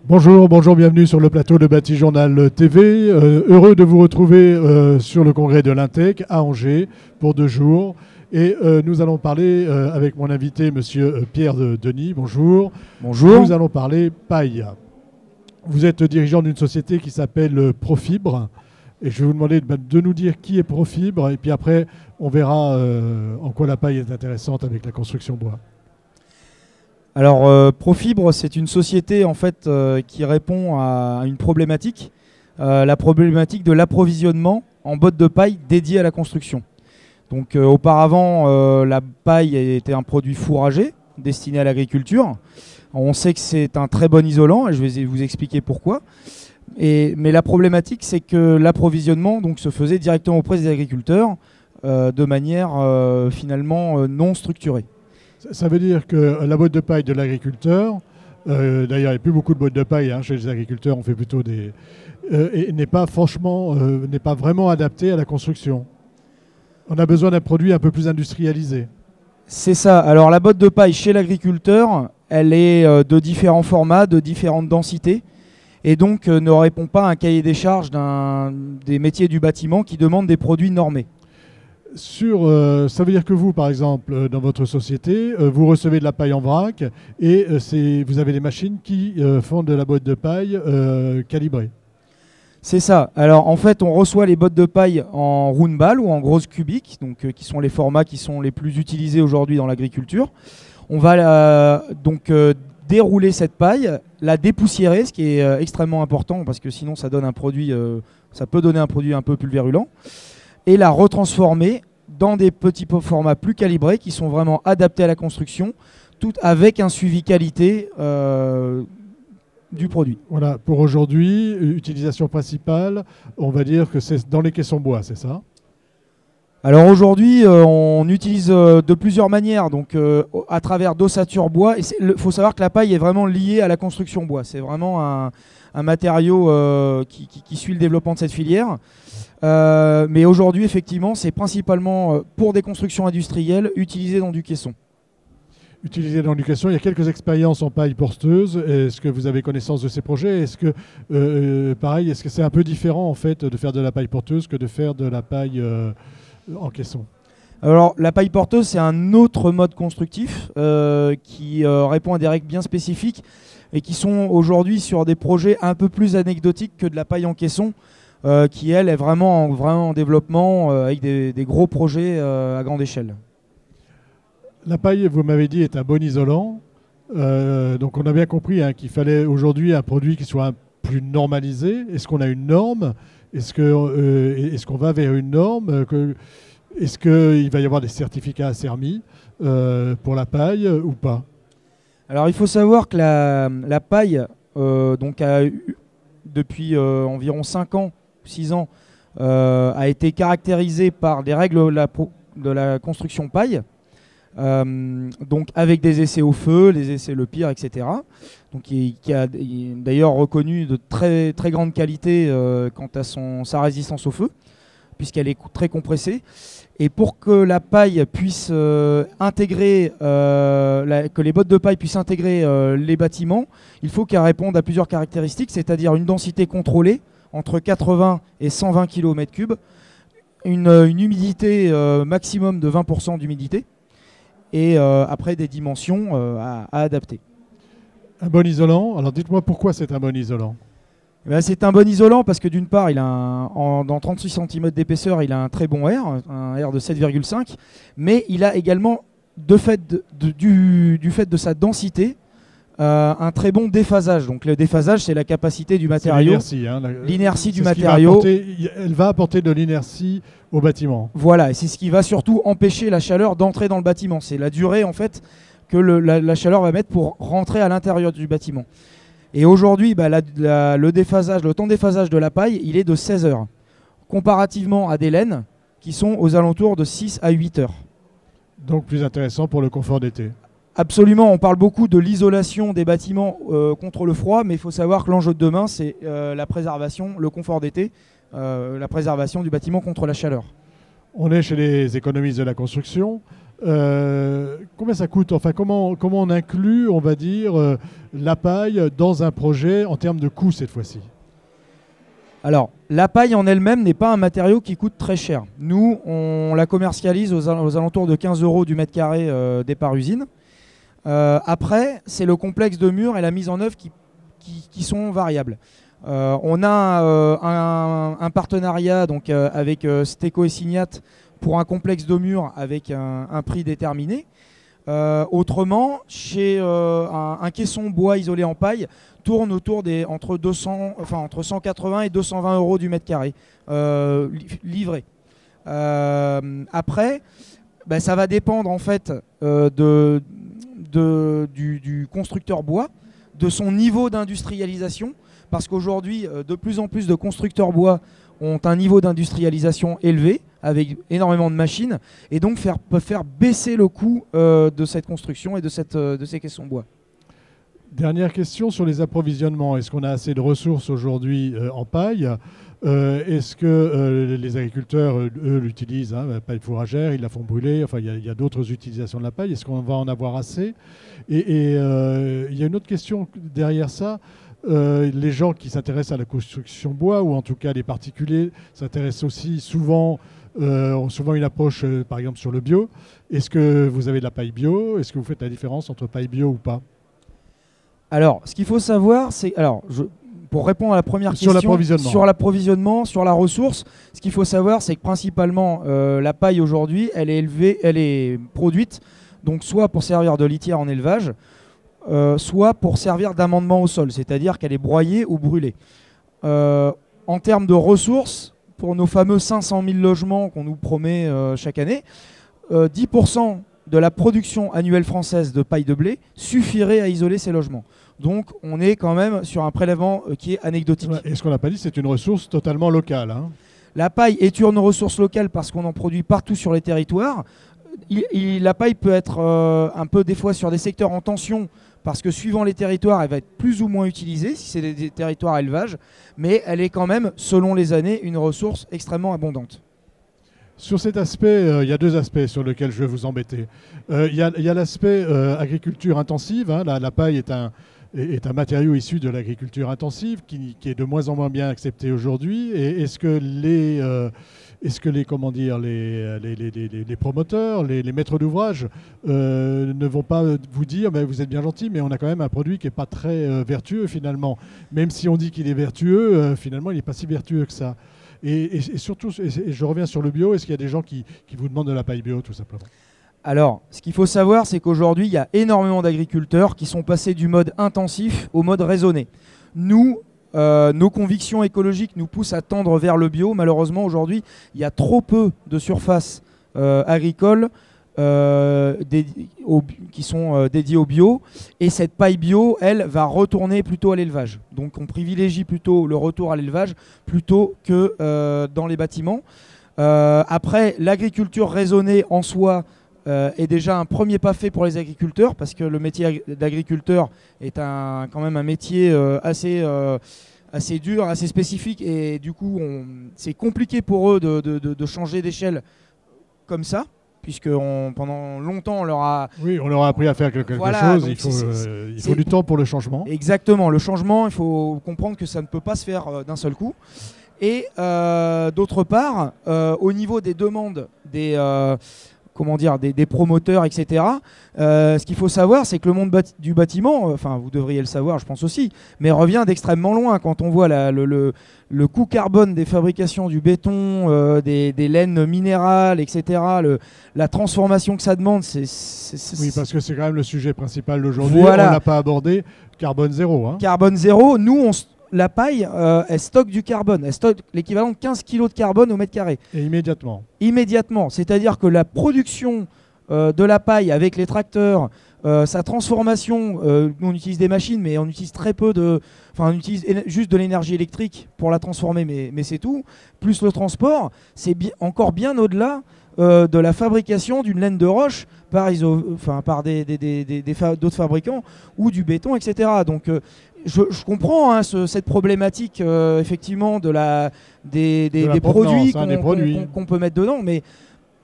Bonjour, bonjour, bienvenue sur le plateau de Bâti Journal TV. Heureux de vous retrouver sur le congrès de l'Intec à Angers pour 2 jours. Et nous allons parler avec mon invité, monsieur Pierre Denis. Bonjour. Bonjour. Nous allons parler paille. Vous êtes dirigeant d'une société qui s'appelle Profibre. Et je vais vous demander de nous dire qui est Profibre. Et puis après, on verra en quoi la paille est intéressante avec la construction bois. Alors Profibre, c'est une société en fait qui répond à une problématique, la problématique de l'approvisionnement en bottes de paille dédiées à la construction. Donc auparavant, la paille était un produit fourragé destiné à l'agriculture. On sait que c'est un très bon isolant et je vais vous expliquer pourquoi. Mais la problématique, c'est que l'approvisionnement donc se faisait directement auprès des agriculteurs de manière finalement non structurée. Ça veut dire que la botte de paille de l'agriculteur, d'ailleurs il n'y a plus beaucoup de bottes de paille chez les agriculteurs, on fait plutôt des... et n'est pas vraiment adaptée à la construction. On a besoin d'un produit un peu plus industrialisé. C'est ça. Alors la botte de paille chez l'agriculteur, elle est de différents formats, de différentes densités, et donc ne répond pas à un cahier des charges des métiers du bâtiment qui demandent des produits normés. Ça veut dire que vous, par exemple, dans votre société, vous recevez de la paille en vrac et vous avez des machines qui font de la botte de paille calibrée. C'est ça. Alors en fait, on reçoit les bottes de paille en round ball ou en grosse cubique, donc qui sont les formats qui sont les plus utilisés aujourd'hui dans l'agriculture. On va dérouler cette paille, la dépoussiérer, ce qui est extrêmement important parce que sinon ça donne un produit, ça peut donner un produit un peu pulvérulent, et la retransformer dans des petits formats plus calibrés qui sont vraiment adaptés à la construction, tout avec un suivi qualité du produit. Voilà, pour aujourd'hui, utilisation principale, on va dire que c'est dans les caissons bois, c'est ça? Alors aujourd'hui, on utilise de plusieurs manières, donc à travers d'ossature bois. Il faut savoir que la paille est vraiment liée à la construction bois. C'est vraiment un matériau qui suit le développement de cette filière. Mais aujourd'hui, effectivement, c'est principalement pour des constructions industrielles utilisées dans du caisson. Utilisé dans l'éducation, il y a quelques expériences en paille porteuse. Est-ce que vous avez connaissance de ces projets? Est-ce que, pareil, est-ce que c'est un peu différent en fait de faire de la paille porteuse que de faire de la paille en caisson? Alors la paille porteuse, c'est un autre mode constructif qui répond à des règles bien spécifiques et qui sont aujourd'hui sur des projets un peu plus anecdotiques que de la paille en caisson, qui elle est vraiment en développement avec des gros projets à grande échelle. La paille, vous m'avez dit, est un bon isolant. Donc on a bien compris qu'il fallait aujourd'hui un produit qui soit plus normalisé. Est-ce qu'on a une norme? Est-ce qu'on va vers une norme? Est-ce qu'il va y avoir des certificats CERMI pour la paille ou pas? Alors il faut savoir que la paille, depuis environ 5 ans, 6 ans, a été caractérisée par des règles de la construction paille. Donc avec des essais au feu, les essais Le Pire, etc. Donc qui a d'ailleurs reconnu de très, très grande qualité quant à sa résistance au feu, puisqu'elle est très compressée. Et pour que la paille puisse intégrer, que les bottes de paille puissent intégrer les bâtiments, il faut qu'elles répondent à plusieurs caractéristiques, c'est-à-dire une densité contrôlée entre 80 et 120 km3, une humidité maximum de 20% d'humidité, et après des dimensions à adapter. Un bon isolant. Alors dites-moi pourquoi c'est un bon isolant. C'est un bon isolant parce que d'une part, dans 36 cm d'épaisseur, il a un très bon R, un R de 7,5, mais il a également, du fait de sa densité, un très bon déphasage. Donc le déphasage, c'est la capacité du matériau, l'inertie du matériau. Elle va apporter de l'inertie au bâtiment. Voilà, et c'est ce qui va surtout empêcher la chaleur d'entrer dans le bâtiment. C'est la durée en fait que la chaleur va mettre pour rentrer à l'intérieur du bâtiment. Et aujourd'hui, le temps de déphasage de la paille, il est de 16 heures, comparativement à des laines qui sont aux alentours de 6 à 8 heures. Donc plus intéressant pour le confort d'été. Absolument, on parle beaucoup de l'isolation des bâtiments contre le froid, mais il faut savoir que l'enjeu de demain, c'est la préservation, le confort d'été, la préservation du bâtiment contre la chaleur. On est chez les économistes de la construction. Combien ça coûte? Enfin, comment on inclut, on va dire, la paille dans un projet en termes de coût cette fois-ci? Alors, la paille en elle-même n'est pas un matériau qui coûte très cher. Nous, on la commercialise aux alentours de 15 € du mètre carré départ usine. Après, c'est le complexe de murs et la mise en œuvre qui sont variables. On a un partenariat donc, avec Steco et Signat pour un complexe de murs avec un prix déterminé. Autrement, chez un caisson bois isolé en paille tourne autour entre 180 et 220 € du mètre carré livré. Après, ça va dépendre en fait du constructeur bois, de son niveau d'industrialisation, parce qu'aujourd'hui, de plus en plus de constructeurs bois ont un niveau d'industrialisation élevé, avec énormément de machines, et donc peuvent faire baisser le coût de cette construction et de ces caissons bois. Dernière question sur les approvisionnements. Est-ce qu'on a assez de ressources aujourd'hui en paille? Est-ce que les agriculteurs, eux, l'utilisent, la paille fourragère, ils la font brûler, enfin il y a d'autres utilisations de la paille. Est-ce qu'on va en avoir assez? Et il y a une autre question derrière ça. Les gens qui s'intéressent à la construction bois, ou en tout cas les particuliers, s'intéressent aussi souvent, ont souvent une approche, par exemple, sur le bio. Est-ce que vous avez de la paille bio? Est-ce que vous faites la différence entre paille bio ou pas? Alors, ce qu'il faut savoir, c'est... Pour répondre à la première question, sur l'approvisionnement, sur la ressource, ce qu'il faut savoir, c'est que principalement, la paille aujourd'hui, elle est produite donc soit pour servir de litière en élevage, soit pour servir d'amendement au sol, c'est-à-dire qu'elle est broyée ou brûlée. En termes de ressources, pour nos fameux 500 000 logements qu'on nous promet chaque année, 10% de la production annuelle française de paille de blé suffirait à isoler ces logements. Donc on est quand même sur un prélèvement qui est anecdotique. Et ce qu'on n'a pas dit, c'est une ressource totalement locale. La paille est une ressource locale parce qu'on en produit partout sur les territoires. La paille peut être un peu des fois sur des secteurs en tension, parce que suivant les territoires, elle va être plus ou moins utilisée, si c'est des territoires à élevage, mais elle est quand même, selon les années, une ressource extrêmement abondante. Sur cet aspect, il y a deux aspects sur lesquels je vais vous embêter. Il y a l'aspect agriculture intensive. La paille est un matériau issu de l'agriculture intensive qui est de moins en moins bien accepté aujourd'hui. Et est-ce que les promoteurs, les maîtres d'ouvrage ne vont pas vous dire mais vous êtes bien gentil, mais on a quand même un produit qui n'est pas très vertueux finalement. Même si on dit qu'il est vertueux, finalement il n'est pas si vertueux que ça. Et surtout, je reviens sur le bio, est-ce qu'il y a des gens qui vous demandent de la paille bio tout simplement? Alors, ce qu'il faut savoir, c'est qu'aujourd'hui, il y a énormément d'agriculteurs qui sont passés du mode intensif au mode raisonné. Nous, nos convictions écologiques nous poussent à tendre vers le bio. Malheureusement, aujourd'hui, il y a trop peu de surfaces agricoles qui sont dédiées au bio. Et cette paille bio, elle, va retourner plutôt à l'élevage. Donc, on privilégie plutôt le retour à l'élevage plutôt que dans les bâtiments. Après, l'agriculture raisonnée en soi est déjà un premier pas fait pour les agriculteurs, parce que le métier d'agriculteur est quand même un métier assez dur, assez spécifique, et du coup c'est compliqué pour eux de changer d'échelle comme ça, puisque pendant longtemps on leur a... Oui, on leur a appris à faire quelque chose, il faut du temps pour le changement. Exactement, le changement, il faut comprendre que ça ne peut pas se faire d'un seul coup. Et d'autre part, au niveau des demandes des promoteurs, etc. Ce qu'il faut savoir, c'est que le monde du bâtiment, enfin vous devriez le savoir, je pense aussi, mais revient d'extrêmement loin. Quand on voit le coût carbone des fabrications du béton, des laines minérales, etc., la transformation que ça demande, Oui, parce que c'est quand même le sujet principal d'aujourd'hui. Voilà. On n'a pas abordé carbone zéro. Carbone zéro, nous, la paille, elle stocke du carbone. Elle stocke l'équivalent de 15 kg de carbone au mètre carré. Et immédiatement. Immédiatement. C'est-à-dire que la production de la paille avec les tracteurs, sa transformation, nous on utilise des machines, mais on utilise très peu on utilise juste de l'énergie électrique pour la transformer, mais c'est tout. Plus le transport, c'est encore bien au-delà de la fabrication d'une laine de roche par d'autres fabricants, ou du béton, etc. Donc je comprends cette problématique effectivement des produits qu'on peut mettre dedans, mais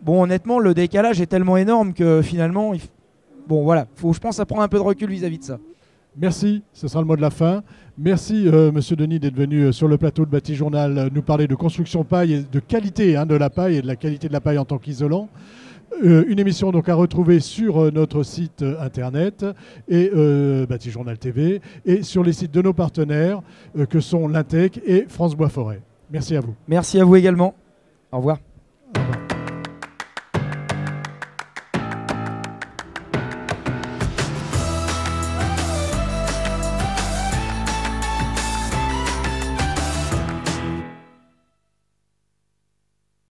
bon, honnêtement, le décalage est tellement énorme que finalement bon voilà, faut, je pense, à prendre un peu de recul vis-à-vis de ça. Merci, ce sera le mot de la fin. Merci Monsieur Denis d'être venu sur le plateau de Batijournal nous parler de construction paille et de qualité de la paille et de la qualité de la paille en tant qu'isolant. Une émission donc à retrouver sur notre site internet et Batijournal TV et sur les sites de nos partenaires que sont l'Intec et France Bois Forêt. Merci à vous. Merci à vous également. Au revoir. Au revoir.